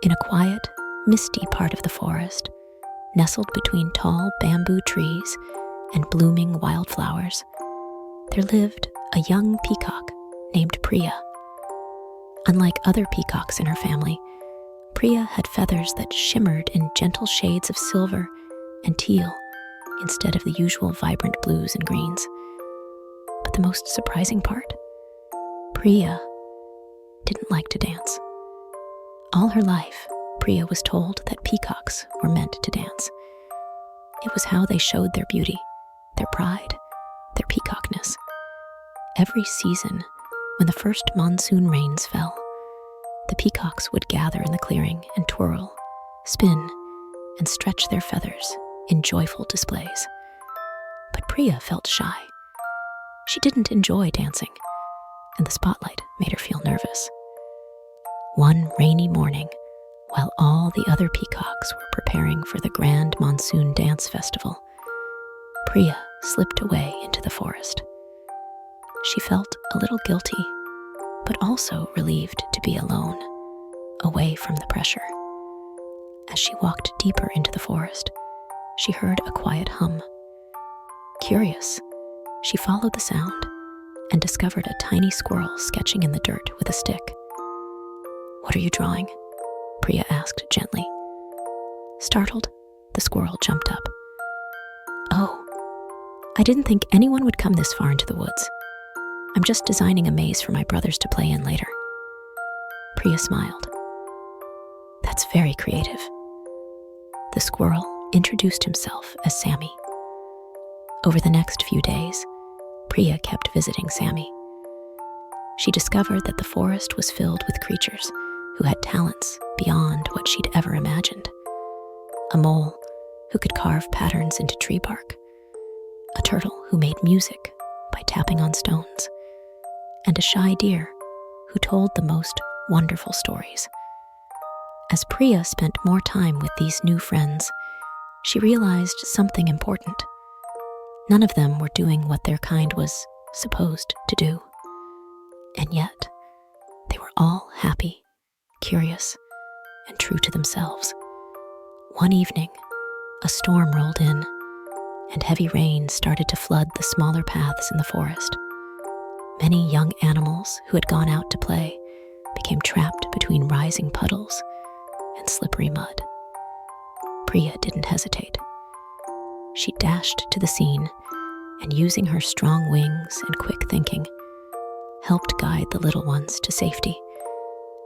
In a quiet, misty part of the forest, nestled between tall bamboo trees and blooming wildflowers, there lived a young peacock named Priya. Unlike other peacocks in her family, Priya had feathers that shimmered in gentle shades of silver and teal instead of the usual vibrant blues and greens. But the most surprising part, Priya didn't like to dance. All her life, Priya was told that peacocks were meant to dance. It was how they showed their beauty, their pride, their peacockness. Every season, when the first monsoon rains fell, the peacocks would gather in the clearing and twirl, spin, and stretch their feathers in joyful displays. But Priya felt shy. She didn't enjoy dancing, and the spotlight made her feel nervous. One rainy morning, while all the other peacocks were preparing for the grand monsoon dance festival, Priya slipped away into the forest. She felt a little guilty, but also relieved to be alone, away from the pressure. As she walked deeper into the forest, she heard a quiet hum. Curious, she followed the sound and discovered a tiny squirrel sketching in the dirt with a stick. "What are you drawing?" Priya asked gently. Startled, the squirrel jumped up. "Oh, I didn't think anyone would come this far into the woods. I'm just designing a maze for my brothers to play in later." Priya smiled. "That's very creative." The squirrel introduced himself as Sammy. Over the next few days, Priya kept visiting Sammy. She discovered that the forest was filled with creatures who had talents beyond what she'd ever imagined. A mole who could carve patterns into tree bark, a turtle who made music by tapping on stones, and a shy deer who told the most wonderful stories. As Priya spent more time with these new friends, she realized something important. None of them were doing what their kind was supposed to do. And yet, they were all happy, curious, and true to themselves. One evening, a storm rolled in, and heavy rain started to flood the smaller paths in the forest. Many young animals who had gone out to play became trapped between rising puddles and slippery mud. Priya didn't hesitate. She dashed to the scene and, using her strong wings and quick thinking, helped guide the little ones to safety,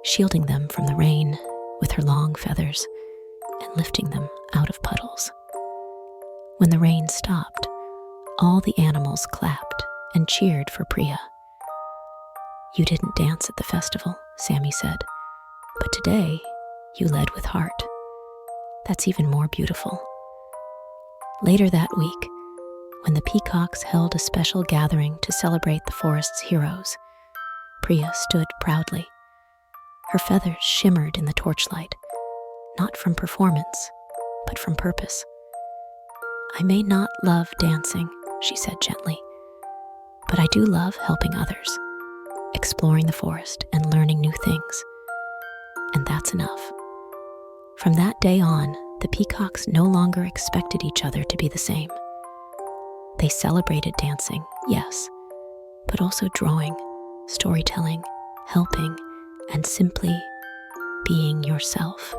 shielding them from the rain with her long feathers and lifting them out of puddles. When the rain stopped, all the animals clapped and cheered for Priya. "You didn't dance at the festival," Sammy said, "but today you led with heart. That's even more beautiful." Later that week, when the peacocks held a special gathering to celebrate the forest's heroes, Priya stood proudly. Her feathers shimmered in the torchlight, not from performance, but from purpose. "I may not love dancing," she said gently, "but I do love helping others, exploring the forest and learning new things. And that's enough." From that day on, the peacocks no longer expected each other to be the same. They celebrated dancing, yes, but also drawing, storytelling, helping, and simply being yourself.